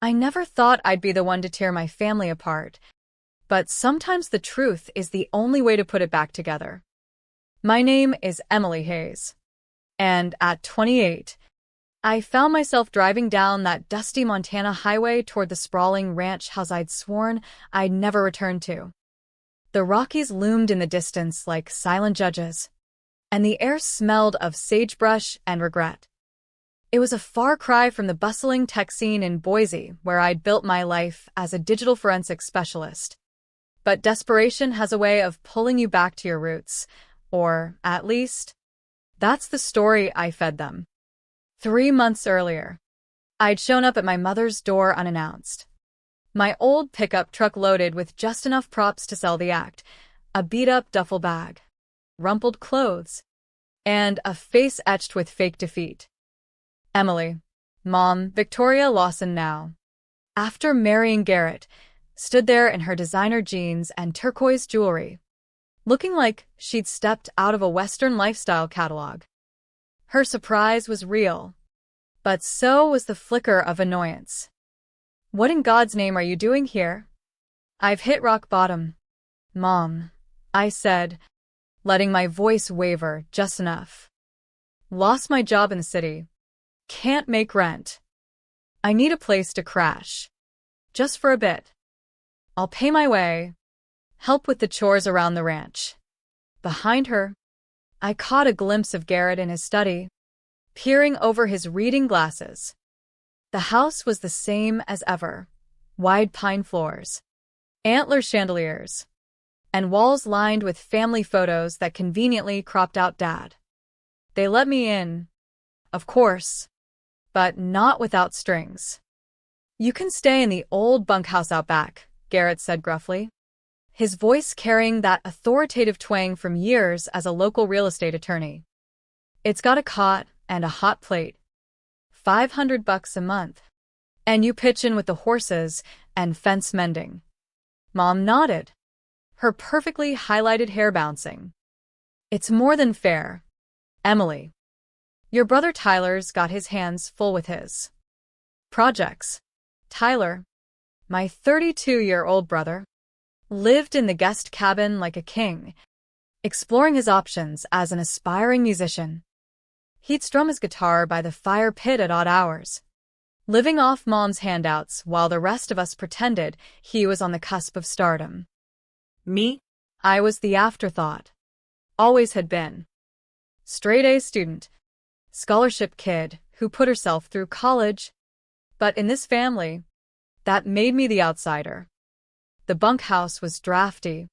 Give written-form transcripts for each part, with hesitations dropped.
I never thought I'd be the one to tear my family apart, but sometimes the truth is the only way to put it back together. My name is Emily Hayes, and at 28, I found myself driving down that dusty Montana highway toward the sprawling ranch house I'd sworn I'd never return to. The Rockies loomed in the distance like silent judges, and the air smelled of sagebrush and regret. It was a far cry from the bustling tech scene in Boise, where I'd built my life as a digital forensics specialist. But desperation has a way of pulling you back to your roots, or, at least, that's the story I fed them. 3 months earlier, I'd shown up at my mother's door unannounced. My old pickup truck loaded with just enough props to sell the act, a beat-up duffel bag, rumpled clothes, and a face etched with fake defeat. Emily, Mom, Victoria Lawson now, after marrying Garrett, stood there in her designer jeans and turquoise jewelry, looking like she'd stepped out of a Western lifestyle catalog. Her surprise was real, but so was the flicker of annoyance. "What in God's name are you doing here?" "I've hit rock bottom, Mom," I said, letting my voice waver just enough. "Lost my job in the city. Can't make rent. I need a place to crash. Just for a bit. I'll pay my way. Help with the chores around the ranch." Behind her, I caught a glimpse of Garrett in his study, peering over his reading glasses. The house was the same as ever, wide pine floors, antler chandeliers, and walls lined with family photos that conveniently cropped out Dad. They let me in, of course, but not without strings. "You can stay in the old bunkhouse out back," Garrett said gruffly, his voice carrying that authoritative twang from years as a local real estate attorney. "It's got a cot and a hot plate. $500 a month. And you pitch in with the horses and fence mending." Mom nodded, her perfectly highlighted hair bouncing. "It's more than fair, Emily. Your brother Tyler's got his hands full with his projects." Tyler, my 32-year-old brother, lived in the guest cabin like a king, exploring his options as an aspiring musician. He'd strum his guitar by the fire pit at odd hours, living off Mom's handouts while the rest of us pretended he was on the cusp of stardom. Me? I was the afterthought. Always had been. Straight-A student, scholarship kid who put herself through college. But in this family, that made me the outsider. The bunkhouse was drafty,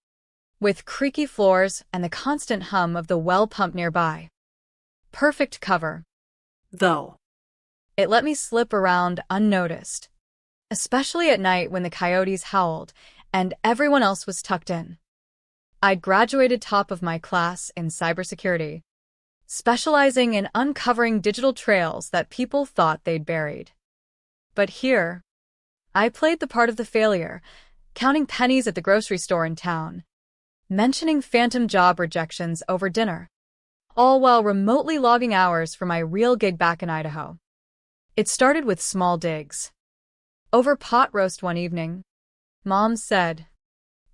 with creaky floors and the constant hum of the well pump nearby. Perfect cover, though. It let me slip around unnoticed, especially at night when the coyotes howled and everyone else was tucked in. I'd graduated top of my class in cybersecurity, specializing in uncovering digital trails that people thought they'd buried. But here, I played the part of the failure, counting pennies at the grocery store in town, mentioning phantom job rejections over dinner, all while remotely logging hours for my real gig back in Idaho. It started with small digs. Over pot roast one evening, Mom said,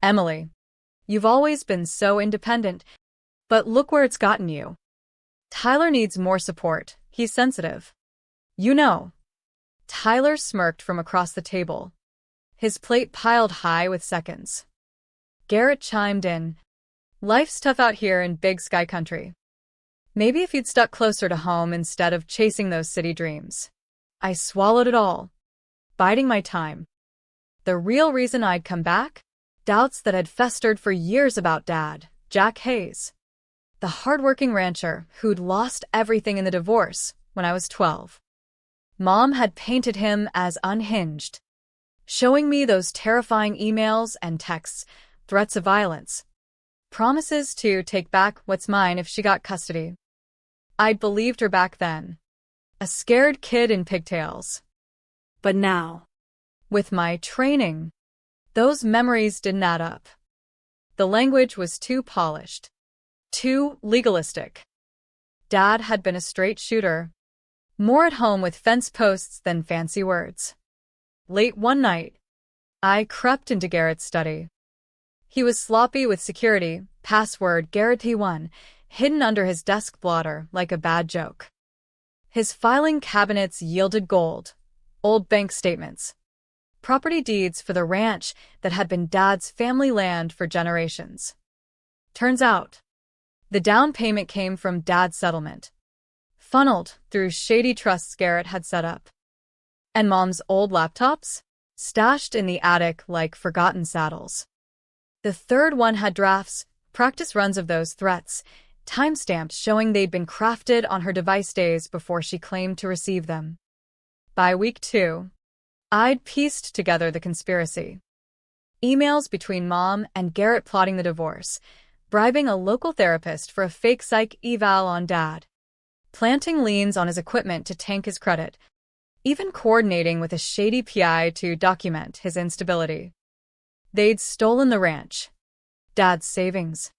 "Emily, you've always been so independent, but look where it's gotten you. Tyler needs more support. He's sensitive. You know." Tyler smirked from across the table, his plate piled high with seconds. Garrett chimed in, "Life's tough out here in Big Sky Country. Maybe if you'd stuck closer to home instead of chasing those city dreams." I swallowed it all, biding my time. The real reason I'd come back? Doubts that had festered for years about Dad, Jack Hayes, the hardworking rancher who'd lost everything in the divorce when I was 12. Mom had painted him as unhinged, showing me those terrifying emails and texts, threats of violence, promises to take back what's mine if she got custody. I'd believed her back then, a scared kid in pigtails. But now, with my training, those memories didn't add up. The language was too polished, too legalistic. Dad had been a straight shooter, more at home with fence posts than fancy words. Late one night, I crept into Garrett's study. He was sloppy with security, password Garrett1, hidden under his desk blotter like a bad joke. His filing cabinets yielded gold, old bank statements, property deeds for the ranch that had been Dad's family land for generations. Turns out, the down payment came from Dad's settlement, funneled through shady trusts Garrett had set up. And Mom's old laptops? Stashed in the attic like forgotten saddles. The third one had drafts, practice runs of those threats, timestamps showing they'd been crafted on her device days before she claimed to receive them. By week 2, I'd pieced together the conspiracy. Emails between Mom and Garrett plotting the divorce, bribing a local therapist for a fake psych eval on Dad, planting liens on his equipment to tank his credit, even coordinating with a shady PI to document his instability. They'd stolen the ranch, Dad's savings,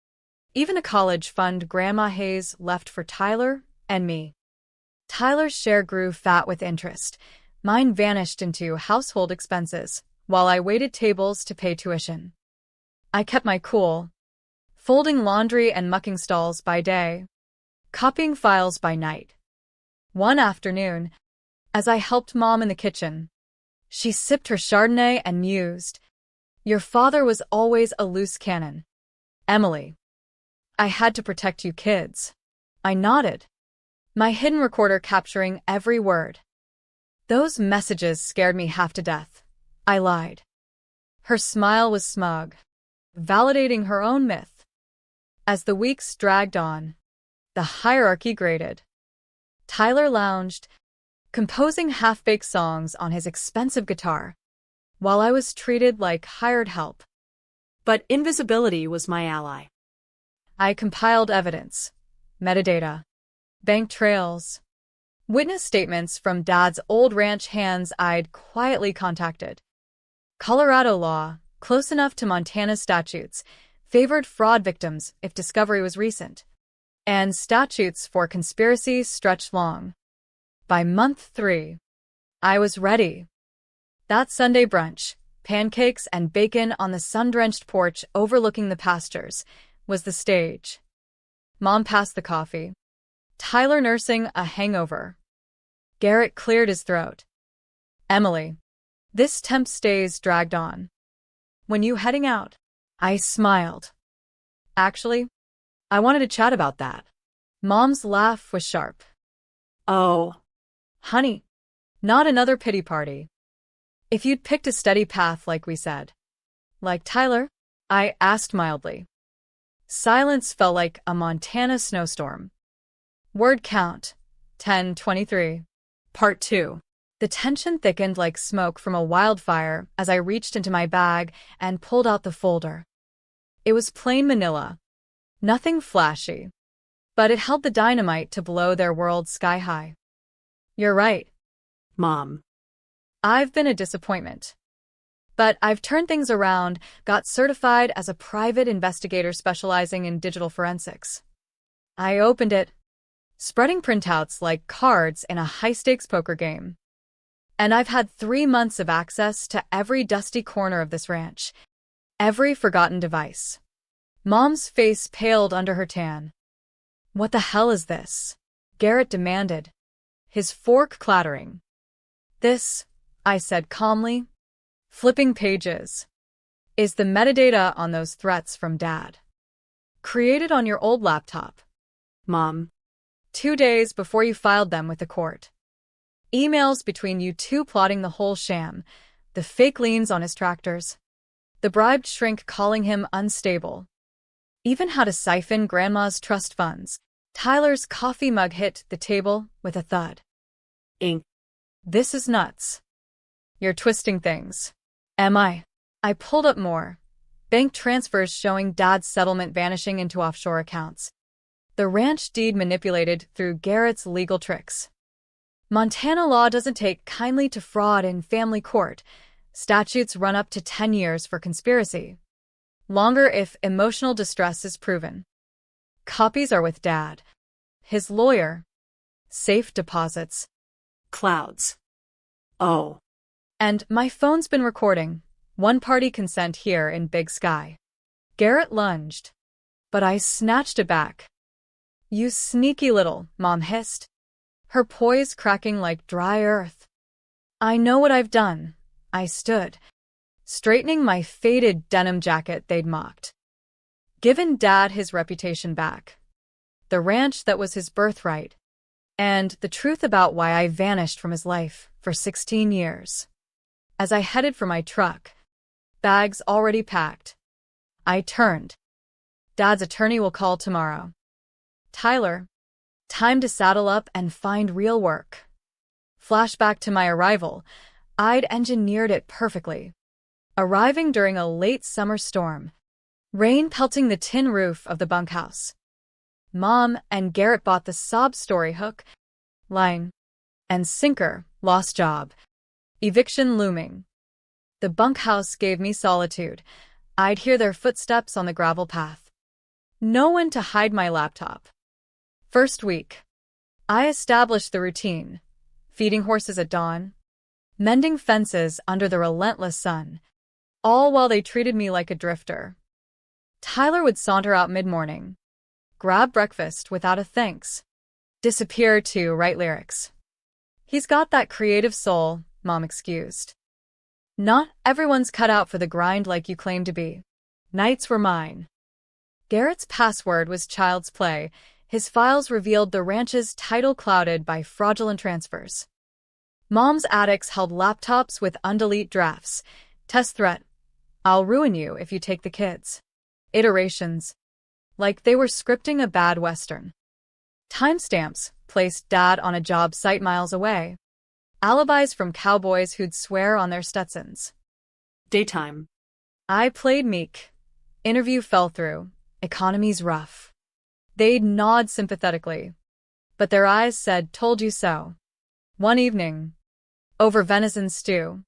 even a college fund Grandma Hayes left for Tyler and me. Tyler's share grew fat with interest. Mine vanished into household expenses, while I waited tables to pay tuition. I kept my cool, folding laundry and mucking stalls by day, copying files by night. One afternoon, as I helped Mom in the kitchen, she sipped her Chardonnay and mused, "Your father was always a loose cannon, Emily. I had to protect you kids." I nodded, my hidden recorder capturing every word. "Those messages scared me half to death," I lied. Her smile was smug, validating her own myth. As the weeks dragged on, the hierarchy graded. Tyler lounged, composing half-baked songs on his expensive guitar, while I was treated like hired help. But invisibility was my ally. I compiled evidence, metadata, bank trails, witness statements from Dad's old ranch hands I'd quietly contacted. Colorado law, close enough to Montana statutes, favored fraud victims if discovery was recent, and statutes for conspiracy stretched long. By month 3, I was ready. That Sunday brunch, pancakes and bacon on the sun-drenched porch overlooking the pastures, was the stage. Mom passed the coffee, Tyler nursing a hangover. Garrett cleared his throat. "Emily, this temp stays dragged on. When you heading out?" I smiled. "Actually, I wanted to chat about that." Mom's laugh was sharp. "Oh, honey, not another pity party. If you'd picked a steady path like we said." "Like Tyler?" I asked mildly. Silence felt like a Montana snowstorm. Word count, 10:23. Part 2. The tension thickened like smoke from a wildfire as I reached into my bag and pulled out the folder. It was plain manila. Nothing flashy. But it held the dynamite to blow their world sky high. "You're right, Mom. I've been a disappointment. But I've turned things around, got certified as a private investigator specializing in digital forensics." I opened it, spreading printouts like cards in a high-stakes poker game. "And I've had 3 months of access to every dusty corner of this ranch, every forgotten device." Mom's face paled under her tan. "What the hell is this?" Garrett demanded, his fork clattering. "This," I said calmly, flipping pages, "is the metadata on those threats from Dad. Created on your old laptop, Mom, 2 days before you filed them with the court. Emails between you two plotting the whole sham, the fake liens on his tractors, the bribed shrink calling him unstable, even how to siphon Grandma's trust funds." Tyler's coffee mug hit the table with a thud. "Ink. This is nuts. You're twisting things." "Am I?" I pulled up more. Bank transfers showing Dad's settlement vanishing into offshore accounts. The ranch deed manipulated through Garrett's legal tricks. Montana law doesn't take kindly to fraud in family court. Statutes run up to 10 years for conspiracy. Longer if emotional distress is proven. Copies are with Dad, his lawyer. Safe deposits. Clouds. Oh. And my phone's been recording. One party consent here in Big Sky. Garrett lunged, but I snatched it back. You sneaky little, Mom hissed, her poise cracking like dry earth. I know what I've done. I stood, straightening my faded denim jacket they'd mocked. Given Dad his reputation back, the ranch that was his birthright, and the truth about why I vanished from his life for 16 years. As I headed for my truck, bags already packed, I turned. Dad's attorney will call tomorrow. Tyler, time to saddle up and find real work. Flashback to my arrival, I'd engineered it perfectly. Arriving during a late summer storm, rain pelting the tin roof of the bunkhouse. Mom and Garrett bought the sob story hook, line, and sinker, lost job, eviction looming. The bunkhouse gave me solitude. I'd hear their footsteps on the gravel path. No one to hide my laptop. First week, I established the routine, feeding horses at dawn, mending fences under the relentless sun, all while they treated me like a drifter. Tyler would saunter out mid-morning, grab breakfast without a thanks, disappear to write lyrics. He's got that creative soul, Mom excused. Not everyone's cut out for the grind like you claim to be. Nights were mine. Garrett's password was child's play. His files revealed the ranch's title clouded by fraudulent transfers. Mom's attics held laptops with undelete drafts. Test threat. I'll ruin you if you take the kids. Iterations. Like they were scripting a bad western. Timestamps placed Dad on a job site miles away. Alibis from cowboys who'd swear on their Stetsons. Daytime. I played meek. Interview fell through. Economy's rough. They'd nod sympathetically, but their eyes said, told you so. One evening, over venison stew,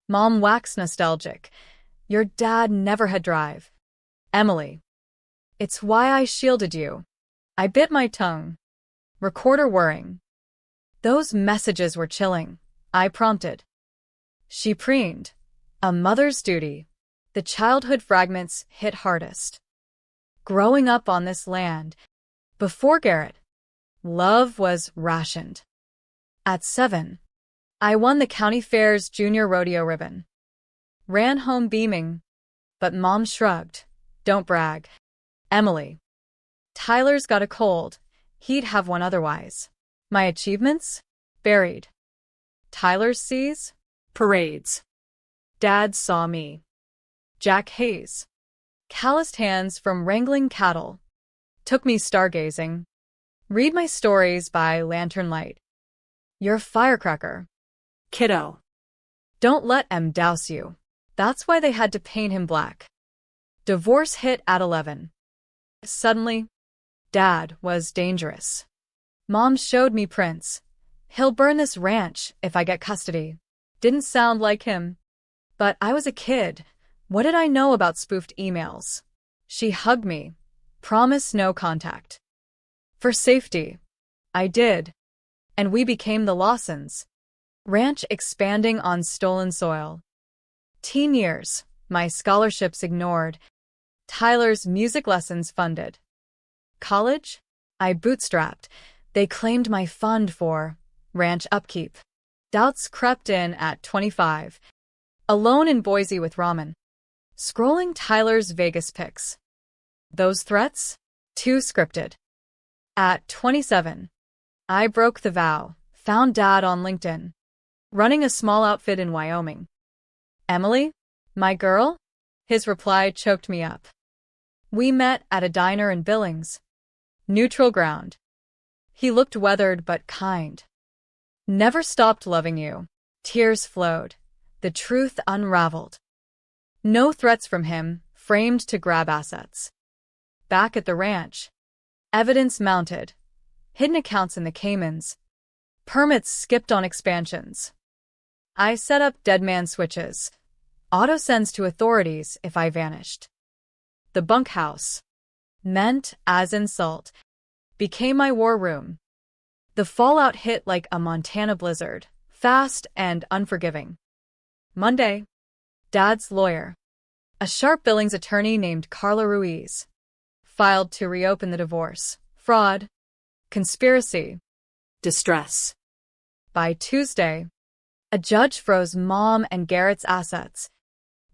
Mom waxed nostalgic. Your dad never had drive. Emily. It's why I shielded you. I bit my tongue. Recorder whirring. Those messages were chilling. I prompted. She preened. A mother's duty. The childhood fragments hit hardest. Growing up on this land, before Garrett, love was rationed. At 7, I won the county fair's junior rodeo ribbon. Ran home beaming, but Mom shrugged. Don't brag. Emily. Tyler's got a cold. He'd have one otherwise. My achievements? Buried. Tyler's C's? Parades. Dad saw me. Jack Hayes. Calloused hands from wrangling cattle. Took me stargazing. Read my stories by lantern light. You're a firecracker. Kiddo. Don't let M douse you. That's why they had to paint him black. Divorce hit at 11. Suddenly, Dad was dangerous. Mom showed me prints. He'll burn this ranch if I get custody. Didn't sound like him. But I was a kid. What did I know about spoofed emails? She hugged me. Promise no contact. For safety. I did. And we became the Lawsons. Ranch expanding on stolen soil. Teen years, my scholarships ignored. Tyler's music lessons funded. College? I bootstrapped. They claimed my fund for ranch upkeep. Doubts crept in at 25. Alone in Boise with ramen. Scrolling Tyler's Vegas pics. Those threats? Too scripted. At 27, I broke the vow, found Dad on LinkedIn. Running a small outfit in Wyoming. Emily? My girl? His reply choked me up. We met at a diner in Billings. Neutral ground. He looked weathered but kind. Never stopped loving you. Tears flowed. The truth unraveled. No threats from him, framed to grab assets. Back at the ranch. Evidence mounted. Hidden accounts in the Caymans. Permits skipped on expansions. I set up deadman switches. Auto sends to authorities if I vanished. The bunkhouse, meant as insult, became my war room. The fallout hit like a Montana blizzard, fast and unforgiving. Monday. Dad's lawyer, a sharp billings attorney named Carla Ruiz, filed to reopen the divorce. Fraud. Conspiracy. Distress. By Tuesday, a judge froze Mom and Garrett's assets,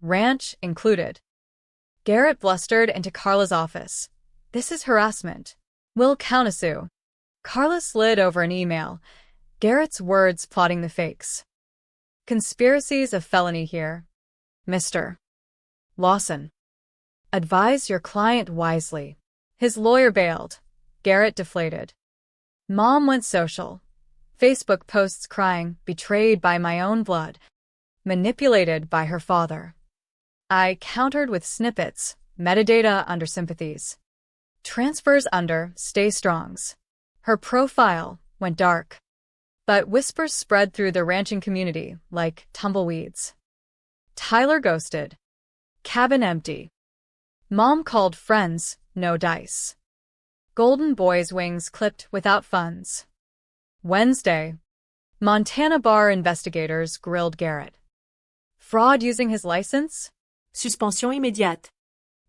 ranch included. Garrett blustered into Carla's office. This is harassment. Will countersue. Carla slid over an email, Garrett's words plotting the fakes. Conspiracy's a felony here, Mr. Lawson. Advise your client wisely. His lawyer bailed. Garrett deflated. Mom went social. Facebook posts crying, betrayed by my own blood, manipulated by her father. I countered with snippets, metadata under sympathies. Transfers under stay strongs. Her profile went dark. But whispers spread through the ranching community like tumbleweeds. Tyler ghosted. Cabin empty. Mom called friends, no dice. Golden Boy's wings clipped without funds. Wednesday. Montana bar investigators grilled Garrett. Fraud using his license? Suspension immédiate.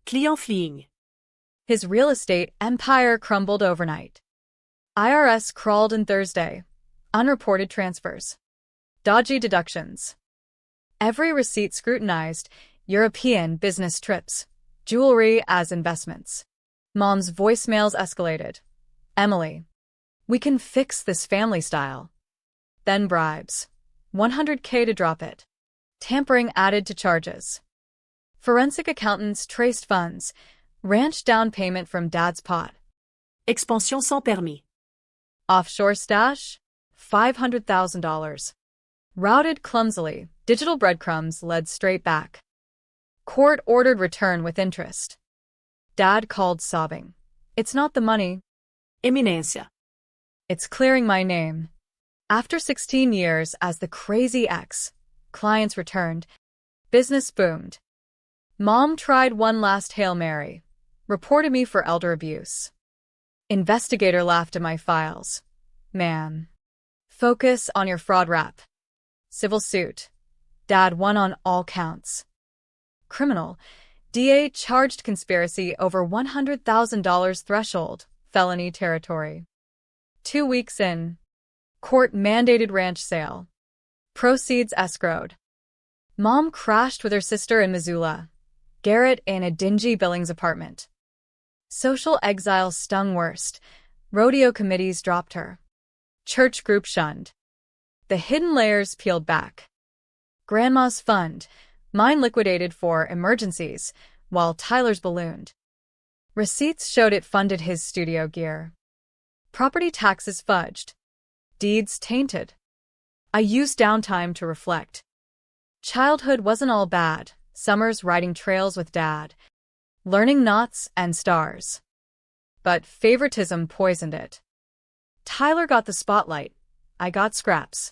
Client fleeing. His real estate empire crumbled overnight. IRS crawled in Thursday. Unreported transfers. Dodgy deductions. Every receipt scrutinized. European business trips. Jewelry as investments. Mom's voicemails escalated. Emily. We can fix this family style. Then bribes. $100K to drop it. Tampering added to charges. Forensic accountants traced funds. Ranch down payment from Dad's pot. Expansion sans permis. Offshore stash? $500,000. Routed clumsily, digital breadcrumbs led straight back. Court ordered return with interest. Dad called sobbing. It's not the money. Eminencia. It's clearing my name. After 16 years as the crazy ex, clients returned. Business boomed. Mom tried one last Hail Mary. Reported me for elder abuse. Investigator laughed at my files. Man. Focus on your fraud rap. Civil suit. Dad won on all counts. Criminal. DA charged conspiracy over $100,000 threshold, felony territory. 2 weeks in. Court mandated ranch sale. Proceeds escrowed. Mom crashed with her sister in Missoula. Garrett in a dingy Billings apartment. Social exile stung worst. Rodeo committees dropped her. Church group shunned. The hidden layers peeled back. Grandma's fund. Mine liquidated for emergencies, while Tyler's ballooned. Receipts showed it funded his studio gear. Property taxes fudged. Deeds tainted. I used downtime to reflect. Childhood wasn't all bad. Summers riding trails with Dad. Learning knots and stars. But favoritism poisoned it. Tyler got the spotlight. I got scraps.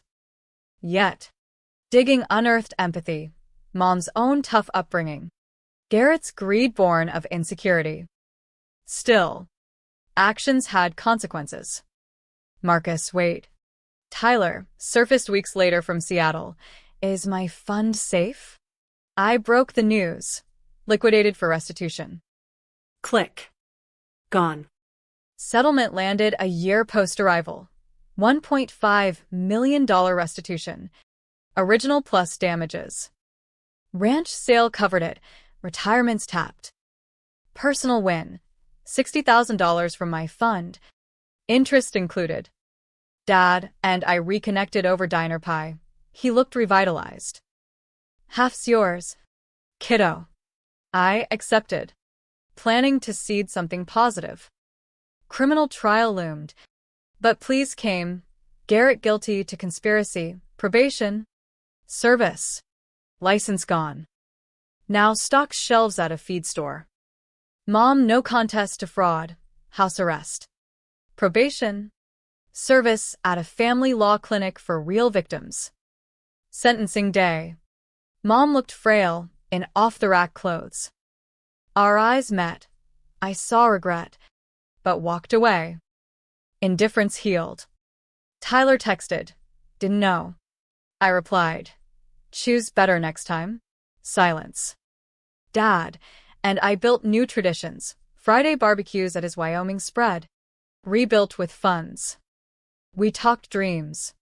Yet, digging unearthed empathy. Mom's own tough upbringing. Garrett's greed born of insecurity. Still, actions had consequences. Marcus, wait. Tyler, surfaced weeks later from Seattle. Is my fund safe? I broke the news. Liquidated for restitution. Click. Gone. Settlement landed a year post-arrival. $1.5 million restitution. Original plus damages. Ranch sale covered it. Retirements tapped. Personal win. $60,000 from my fund. Interest included. Dad and I reconnected over diner pie. He looked revitalized. Half's yours, kiddo. I accepted, planning to seed something positive. Criminal trial loomed. But pleas came. Garrett guilty to conspiracy, probation, service. License gone. Now stocked shelves at a feed store. Mom no contest to fraud, house arrest. Probation. Service at a family law clinic for real victims. Sentencing day. Mom looked frail in off-the-rack clothes. Our eyes met. I saw regret, but walked away. Indifference healed. Tyler texted. Didn't know. I replied. Choose better next time. Silence. Dad and I built new traditions. Friday barbecues at his Wyoming spread. Rebuilt with funds. We talked dreams.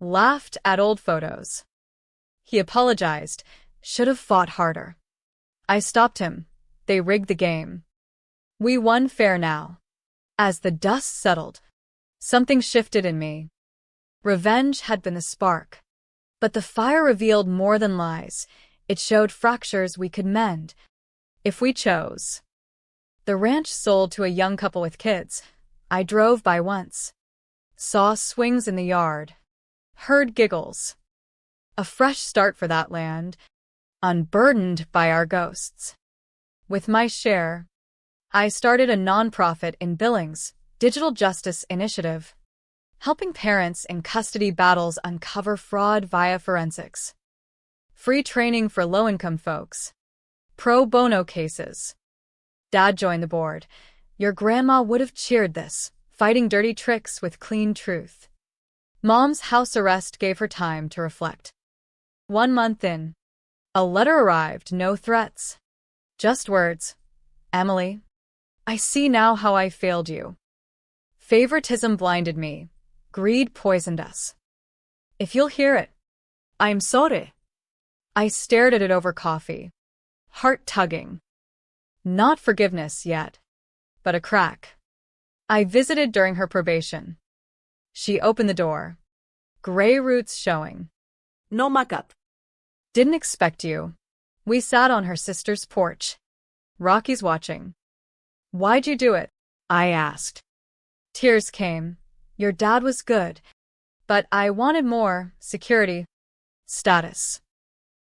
Laughed at old photos. He apologized. Should have fought harder. I stopped him. They rigged the game. We won fair now. As the dust settled, something shifted in me. Revenge had been the spark. But the fire revealed more than lies. It showed fractures we could mend, if we chose. The ranch sold to a young couple with kids. I drove by once. Saw swings in the yard. Heard giggles. A fresh start for that land, unburdened by our ghosts. With my share, I started a nonprofit in Billings, Digital Justice Initiative, helping parents in custody battles uncover fraud via forensics. Free training for low-income folks. Pro bono cases. Dad joined the board. Your grandma would have cheered this, fighting dirty tricks with clean truth. Mom's house arrest gave her time to reflect. 1 month in, a letter arrived, no threats. Just words. Emily, I see now how I failed you. Favoritism blinded me. Greed poisoned us. If you'll hear it, I'm sorry. I stared at it over coffee. Heart tugging. Not forgiveness yet, but a crack. I visited during her probation. She opened the door. Gray roots showing. No muck-up. Didn't expect you. We sat on her sister's porch. Rocky's watching. Why'd you do it? I asked. Tears came. Your dad was good, but I wanted more security, status.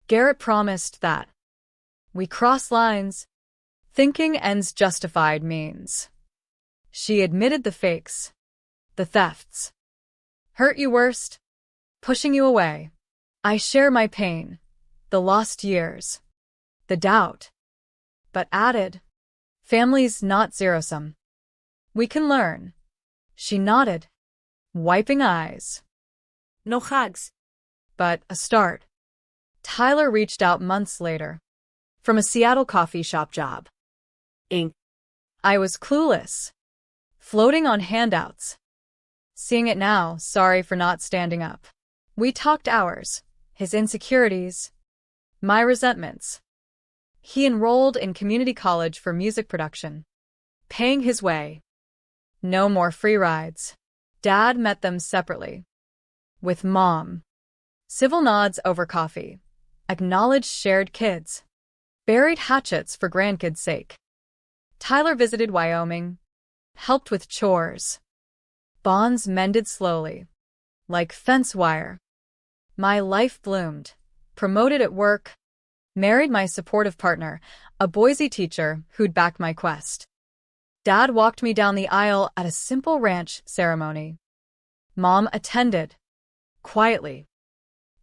Garrett promised that. We crossed lines. Thinking ends justified means. She admitted the fakes, the thefts. Hurt you worst, pushing you away. I share my pain, the lost years, the doubt. But added, family's not zero-sum. We can learn. She nodded, wiping eyes. No hugs. But a start. Tyler reached out months later. From a Seattle coffee shop job. Ink. I was clueless. Floating on handouts. Seeing it now, sorry for not standing up. We talked hours. His insecurities. My resentments. He enrolled in community college for music production. Paying his way. No more free rides. Dad met them separately. With Mom. Civil nods over coffee. Acknowledged shared kids. Buried hatchets for grandkids' sake. Tyler visited Wyoming. Helped with chores. Bonds mended slowly. Like fence wire. My life bloomed. Promoted at work. Married my supportive partner, a Boise teacher who'd back my quest. Dad walked me down the aisle at a simple ranch ceremony. Mom attended. Quietly.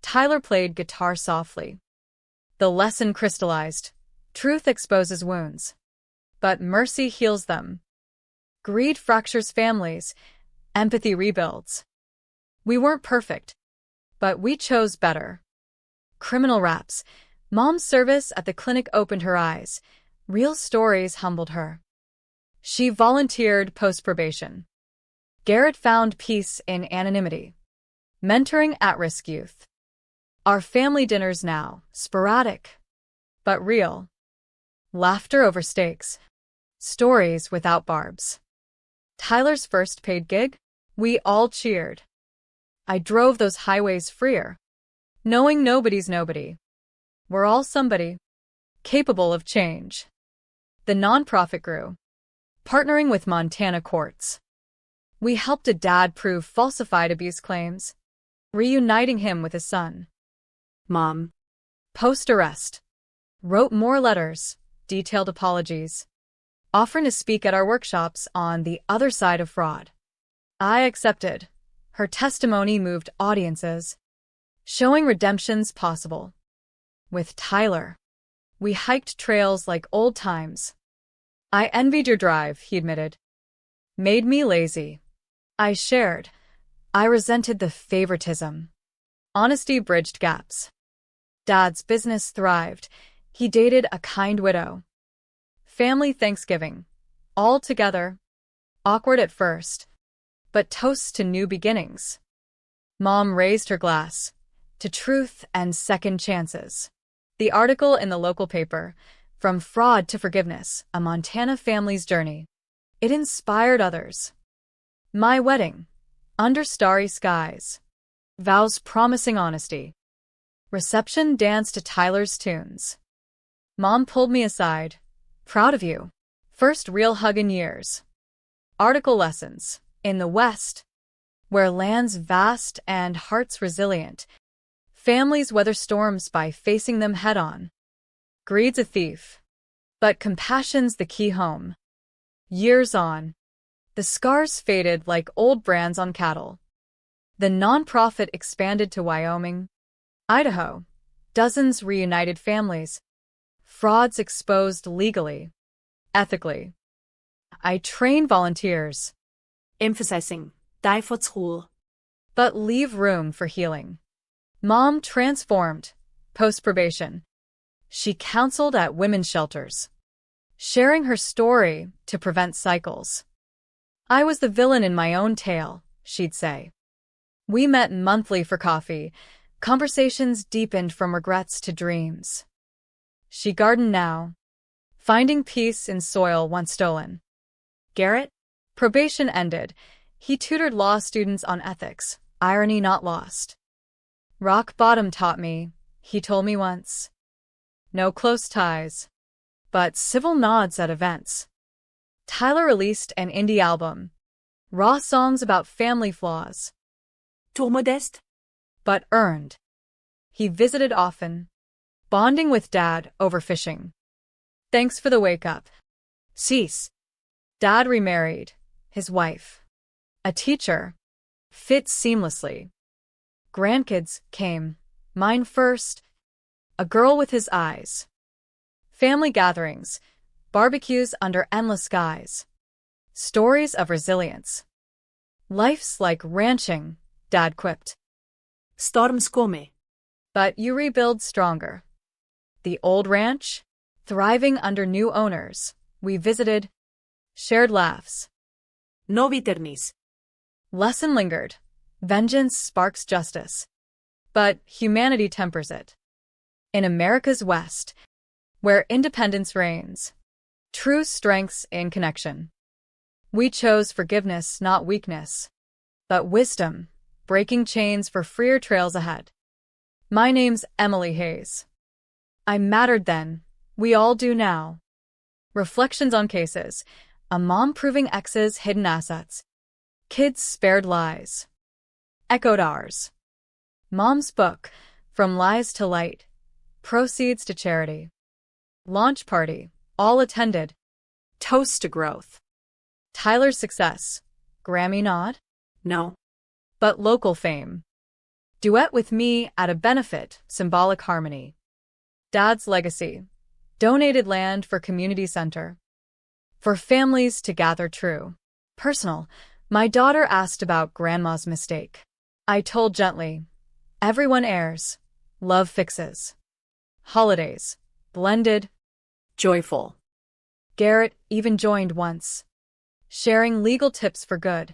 Tyler played guitar softly. The lesson crystallized. Truth exposes wounds. But mercy heals them. Greed fractures families. Empathy rebuilds. We weren't perfect, but we chose better. Criminal raps. Mom's service at the clinic opened her eyes. Real stories humbled her. She volunteered post-probation. Garrett found peace in anonymity. Mentoring at-risk youth. Our family dinners now, sporadic, but real. Laughter over stakes. Stories without barbs. Tyler's first paid gig? We all cheered. I drove those highways freer, knowing nobody's nobody. We're all somebody, capable of change. The nonprofit grew, partnering with Montana courts. We helped a dad prove falsified abuse claims, reuniting him with his son. Mom. Post-arrest. Wrote more letters, detailed apologies, offering to speak at our workshops on the other side of fraud. I accepted. Her testimony moved audiences, showing redemption's possible. With Tyler, we hiked trails like old times. I envied your drive, he admitted. Made me lazy. I shared. I resented the favoritism. Honesty bridged gaps. Dad's business thrived. He dated a kind widow. Family Thanksgiving. All together. Awkward at first, but toasts to new beginnings. Mom raised her glass to truth and second chances. The article in the local paper, From Fraud to Forgiveness, a Montana Family's Journey. It inspired others. My wedding. Under starry skies. Vows promising honesty. Reception dance to Tyler's tunes. Mom pulled me aside. Proud of you. First real hug in years. Article lessons. In the West, where land's vast and heart's resilient, families weather storms by facing them head-on. Greed's a thief, but compassion's the key home. Years on, the scars faded like old brands on cattle. The nonprofit expanded to Wyoming, Idaho. Dozens reunited families. Frauds exposed legally, ethically. I train volunteers. Emphasizing, die for tro. But leave room for healing. Mom transformed, post-probation. She counseled at women's shelters, sharing her story to prevent cycles. I was the villain in my own tale, she'd say. We met monthly for coffee. Conversations deepened from regrets to dreams. She gardened now, finding peace in soil once stolen. Garrett? Probation ended. He tutored law students on ethics, irony not lost. Rock bottom taught me, he told me once. No close ties, but civil nods at events. Tyler released an indie album, raw songs about family flaws. Tour modeste? But earned. He visited often, bonding with Dad over fishing. Thanks for the wake-up. Cease. Dad remarried, his wife, a teacher, fit seamlessly. Grandkids came, mine first, a girl with his eyes. Family gatherings, barbecues under endless skies. Stories of resilience. Life's like ranching, Dad quipped. Storms come. But you rebuild stronger. The old ranch, thriving under new owners, we visited, shared laughs. No bitterness. Lesson lingered. Vengeance sparks justice. But humanity tempers it. In America's West, where independence reigns, true strength's in connection. We chose forgiveness, not weakness, but wisdom, breaking chains for freer trails ahead. My name's Emily Hayes. I mattered then. We all do now. Reflections on cases. A mom proving ex's hidden assets. Kids spared lies. Echoed ours. Mom's book, From Lies to Light. Proceeds to charity. Launch party. All attended. Toast to growth. Tyler's success. Grammy nod? No. But local fame. Duet with me at a benefit, symbolic harmony. Dad's legacy. Donated land for community center. For families to gather true. Personal. My daughter asked about grandma's mistake. I told gently. Everyone errs. Love fixes. Holidays. Blended. Joyful. Garrett even joined once. Sharing legal tips for good.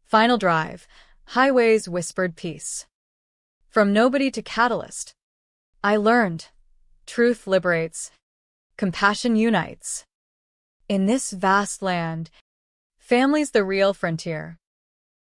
Final drive. Highways whispered peace. From nobody to catalyst. I learned. Truth liberates. Compassion unites. In this vast land, family's the real frontier.